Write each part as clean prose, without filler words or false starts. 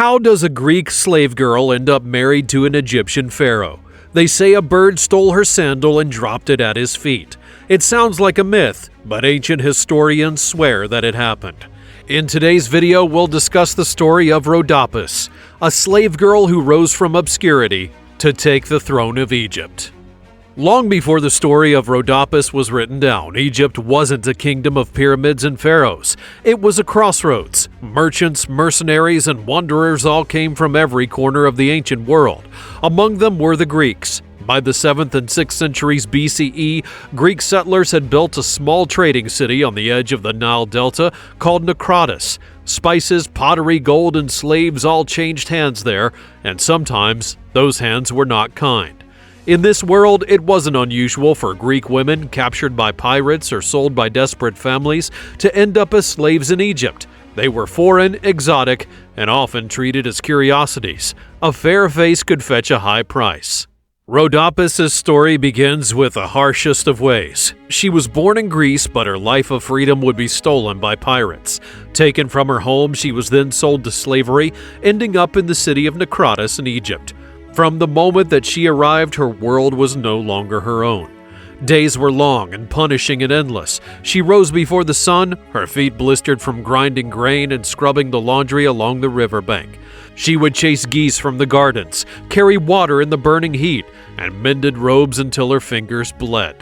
How does a Greek slave girl end up married to an Egyptian pharaoh? They say a bird stole her sandal and dropped it at his feet. It sounds like a myth, but ancient historians swear that it happened. In today's video, we'll discuss the story of Rhodopis, a slave girl who rose from obscurity to take the throne of Egypt. Long before the story of Rhodopis was written down, Egypt wasn't a kingdom of pyramids and pharaohs. It was a crossroads. Merchants, mercenaries, and wanderers all came from every corner of the ancient world. Among them were the Greeks. By the 7th and 6th centuries BCE, Greek settlers had built a small trading city on the edge of the Nile Delta called Rhodopis. Spices, pottery, gold, and slaves all changed hands there, and sometimes those hands were not kind. In this world, it wasn't unusual for Greek women captured by pirates or sold by desperate families to end up as slaves in Egypt. They were foreign, exotic, and often treated as curiosities. A fair face could fetch a high price. Rhodopis' story begins with the harshest of ways. She was born in Greece, but her life of freedom would be stolen by pirates. Taken from her home, she was then sold to slavery, ending up in the city of Rhodopis in Egypt. From the moment that she arrived, her world was no longer her own. Days were long and punishing and endless. She rose before the sun, her feet blistered from grinding grain and scrubbing the laundry along the riverbank. She would chase geese from the gardens, carry water in the burning heat, and mended robes until her fingers bled.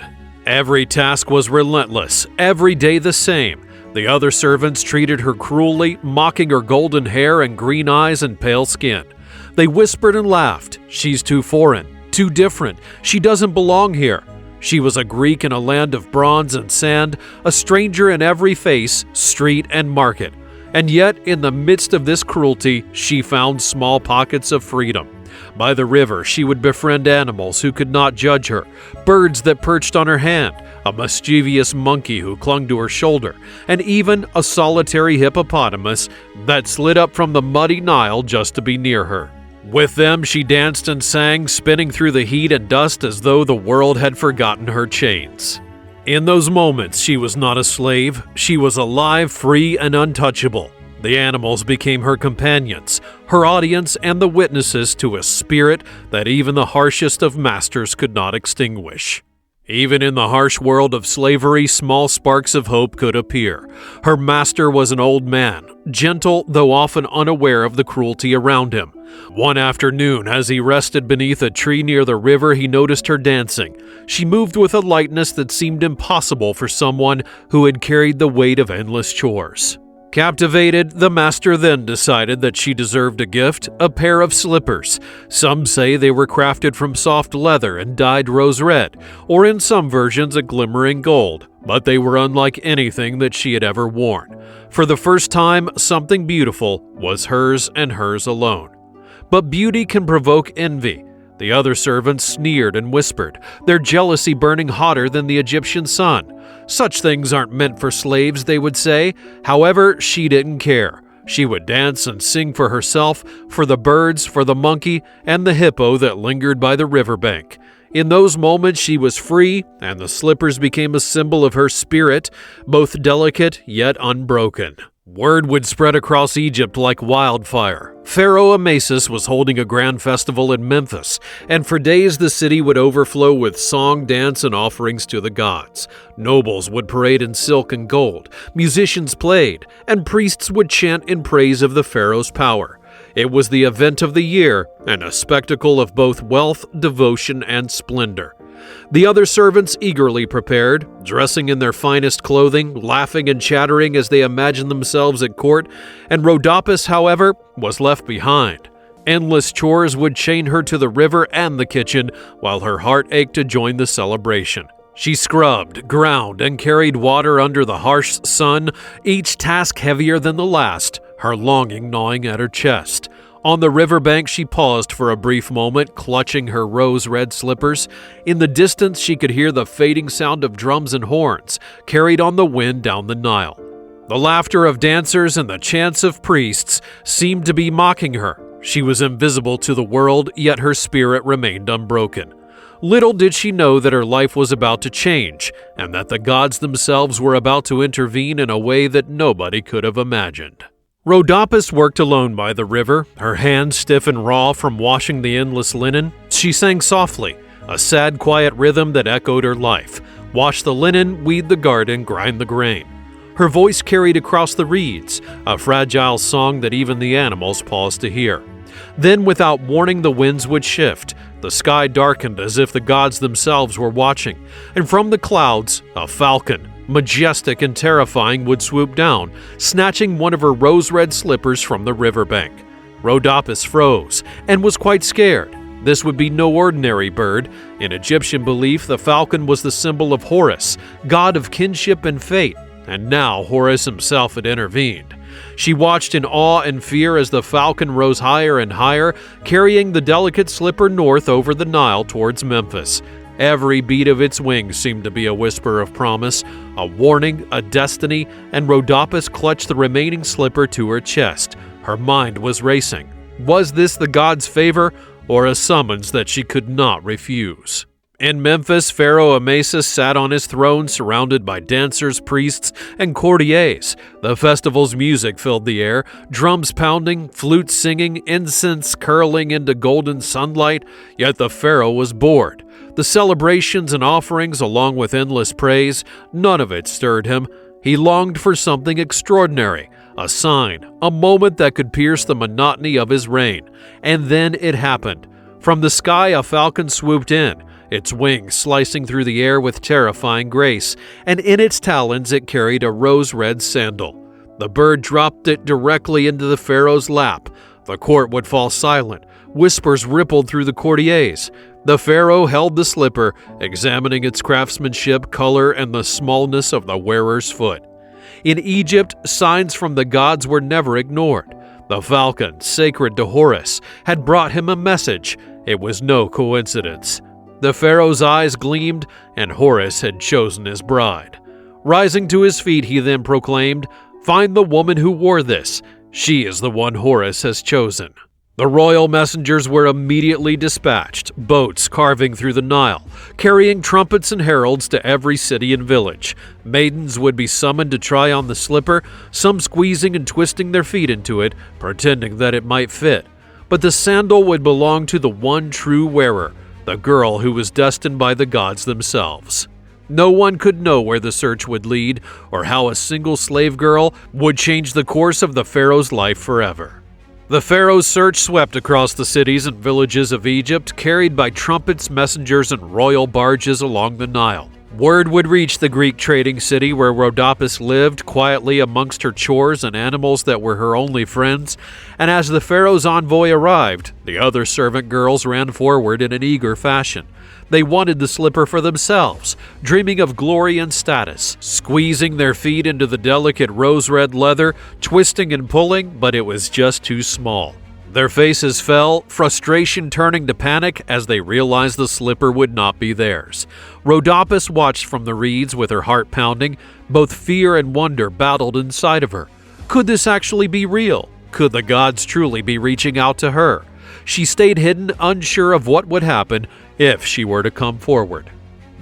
Every task was relentless, every day the same. The other servants treated her cruelly, mocking her golden hair and green eyes and pale skin. They whispered and laughed. She's too foreign, too different. She doesn't belong here. She was a Greek in a land of bronze and sand, a stranger in every face, street, and market. And yet, in the midst of this cruelty, she found small pockets of freedom. By the river, she would befriend animals who could not judge her, birds that perched on her hand, a mischievous monkey who clung to her shoulder, and even a solitary hippopotamus that slid up from the muddy Nile just to be near her. With them, she danced and sang, spinning through the heat and dust as though the world had forgotten her chains. In those moments, she was not a slave. She was alive, free, and untouchable. The animals became her companions, her audience, and the witnesses to a spirit that even the harshest of masters could not extinguish. Even in the harsh world of slavery, small sparks of hope could appear. Her master was an old man, gentle though often unaware of the cruelty around him. One afternoon, as he rested beneath a tree near the river, he noticed her dancing. She moved with a lightness that seemed impossible for someone who had carried the weight of endless chores. Captivated, the master then decided that she deserved a gift, a pair of slippers. Some say they were crafted from soft leather and dyed rose red, or in some versions a glimmering gold, but they were unlike anything that she had ever worn. For the first time, something beautiful was hers and hers alone. But beauty can provoke envy. The other servants sneered and whispered, their jealousy burning hotter than the Egyptian sun. Such things aren't meant for slaves, they would say. However, she didn't care. She would dance and sing for herself, for the birds, for the monkey, and the hippo that lingered by the riverbank. In those moments, she was free, and the slippers became a symbol of her spirit, both delicate yet unbroken. Word would spread across Egypt like wildfire. Pharaoh Amasis was holding a grand festival in Memphis, and for days the city would overflow with song, dance, and offerings to the gods. Nobles would parade in silk and gold, musicians played, and priests would chant in praise of the pharaoh's power. It was the event of the year, and a spectacle of both wealth, devotion, and splendor. The other servants eagerly prepared, dressing in their finest clothing, laughing and chattering as they imagined themselves at court, and Rhodopis, however, was left behind. Endless chores would chain her to the river and the kitchen, while her heart ached to join the celebration. She scrubbed, ground, and carried water under the harsh sun, each task heavier than the last, her longing gnawing at her chest. On the riverbank, she paused for a brief moment, clutching her rose-red slippers. In the distance, she could hear the fading sound of drums and horns, carried on the wind down the Nile. The laughter of dancers and the chants of priests seemed to be mocking her. She was invisible to the world, yet her spirit remained unbroken. Little did she know that her life was about to change, and that the gods themselves were about to intervene in a way that nobody could have imagined. Rhodopis worked alone by the river, her hands stiff and raw from washing the endless linen. She sang softly, a sad, quiet rhythm that echoed her life. Wash the linen, weed the garden, grind the grain. Her voice carried across the reeds, a fragile song that even the animals paused to hear. Then, without warning, the winds would shift. The sky darkened as if the gods themselves were watching, and from the clouds, a falcon, majestic and terrifying, would swoop down, snatching one of her rose-red slippers from the riverbank. Rhodopis froze and was quite scared. This would be no ordinary bird. In Egyptian belief, the falcon was the symbol of Horus, god of kinship and fate, and now Horus himself had intervened. She watched in awe and fear as the falcon rose higher and higher, carrying the delicate slipper north over the Nile towards Memphis. Every beat of its wings seemed to be a whisper of promise, a warning, a destiny, and Rhodopis clutched the remaining slipper to her chest. Her mind was racing. Was this the god's favor, or a summons that she could not refuse? In Memphis, Pharaoh Amasis sat on his throne surrounded by dancers, priests, and courtiers. The festival's music filled the air, drums pounding, flutes singing, incense curling into golden sunlight, yet the pharaoh was bored. The celebrations and offerings, along with endless praise, none of it stirred him. He longed for something extraordinary, a sign, a moment that could pierce the monotony of his reign. And then it happened. From the sky a falcon swooped in, its wings slicing through the air with terrifying grace, and in its talons it carried a rose-red sandal. The bird dropped it directly into the pharaoh's lap. The court would fall silent. Whispers rippled through the courtiers. The pharaoh held the slipper, examining its craftsmanship, color, and the smallness of the wearer's foot. In Egypt, signs from the gods were never ignored. The falcon, sacred to Horus, had brought him a message. It was no coincidence. The pharaoh's eyes gleamed, and Horus had chosen his bride. Rising to his feet, he then proclaimed, "Find the woman who wore this. She is the one Horus has chosen." The royal messengers were immediately dispatched, boats carving through the Nile, carrying trumpets and heralds to every city and village. Maidens would be summoned to try on the slipper, some squeezing and twisting their feet into it, pretending that it might fit. But the sandal would belong to the one true wearer, the girl who was destined by the gods themselves. No one could know where the search would lead, or how a single slave girl would change the course of the pharaoh's life forever. The pharaoh's search swept across the cities and villages of Egypt, carried by trumpets, messengers, and royal barges along the Nile. Word would reach the Greek trading city where Rhodopis lived quietly amongst her chores and animals that were her only friends, and as the pharaoh's envoy arrived, the other servant girls ran forward in an eager fashion. They wanted the slipper for themselves, dreaming of glory and status, squeezing their feet into the delicate rose-red leather, twisting and pulling, but it was just too small. Their faces fell, frustration turning to panic as they realized the slipper would not be theirs. Rhodopis watched from the reeds with her heart pounding. Both fear and wonder battled inside of her. Could this actually be real? Could the gods truly be reaching out to her? She stayed hidden, unsure of what would happen if she were to come forward.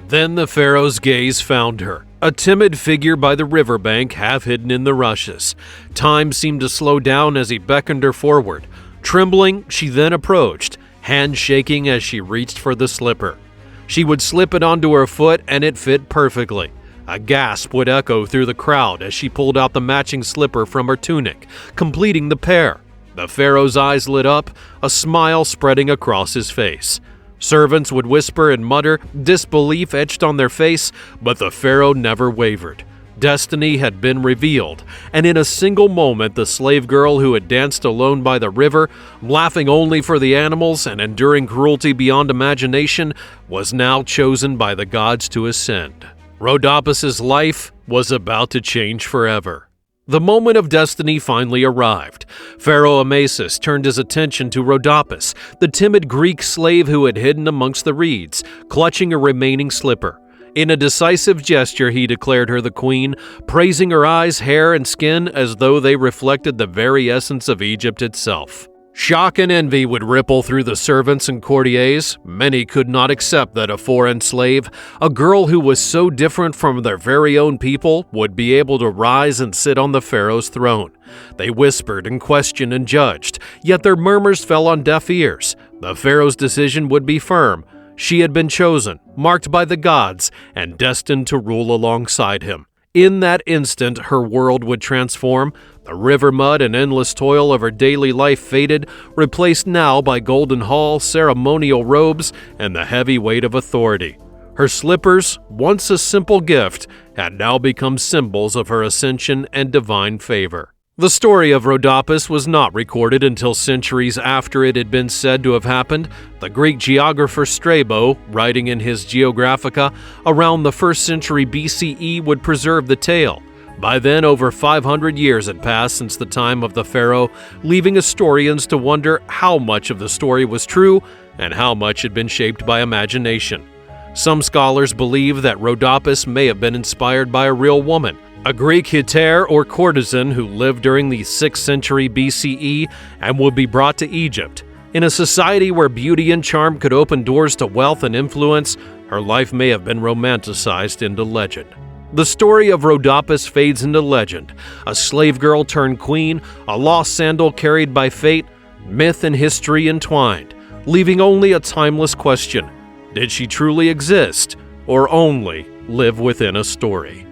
Then the pharaoh's gaze found her, a timid figure by the riverbank, half hidden in the rushes. Time seemed to slow down as he beckoned her forward. Trembling, she then approached, hand shaking as she reached for the slipper. She would slip it onto her foot, and it fit perfectly. A gasp would echo through the crowd as she pulled out the matching slipper from her tunic, completing the pair. The pharaoh's eyes lit up, a smile spreading across his face. Servants would whisper and mutter, disbelief etched on their face, but the pharaoh never wavered. Destiny had been revealed, and in a single moment the slave girl who had danced alone by the river, laughing only for the animals and enduring cruelty beyond imagination, was now chosen by the gods to ascend. Rhodopis's life was about to change forever. The moment of destiny finally arrived. Pharaoh Amasis turned his attention to Rhodopis, the timid Greek slave who had hidden amongst the reeds, clutching a remaining slipper. In a decisive gesture, he declared her the queen, praising her eyes, hair, and skin as though they reflected the very essence of Egypt itself. Shock and envy would ripple through the servants and courtiers. Many could not accept that a foreign slave, a girl who was so different from their very own people, would be able to rise and sit on the pharaoh's throne. They whispered and questioned and judged, yet their murmurs fell on deaf ears. The pharaoh's decision would be firm. She had been chosen, marked by the gods, and destined to rule alongside him. In that instant, her world would transform. The river mud and endless toil of her daily life faded, replaced now by golden hall, ceremonial robes, and the heavy weight of authority. Her slippers, once a simple gift, had now become symbols of her ascension and divine favor. The story of Rhodopis was not recorded until centuries after it had been said to have happened. The Greek geographer Strabo, writing in his Geographica around the 1st century BCE, would preserve the tale. By then, over 500 years had passed since the time of the pharaoh, leaving historians to wonder how much of the story was true and how much had been shaped by imagination. Some scholars believe that Rhodopis may have been inspired by a real woman, a Greek hetaire or courtesan who lived during the 6th century BCE and would be brought to Egypt. In a society where beauty and charm could open doors to wealth and influence, her life may have been romanticized into legend. The story of Rhodopis fades into legend, a slave girl turned queen, a lost sandal carried by fate, myth and history entwined, leaving only a timeless question: did she truly exist, or only live within a story?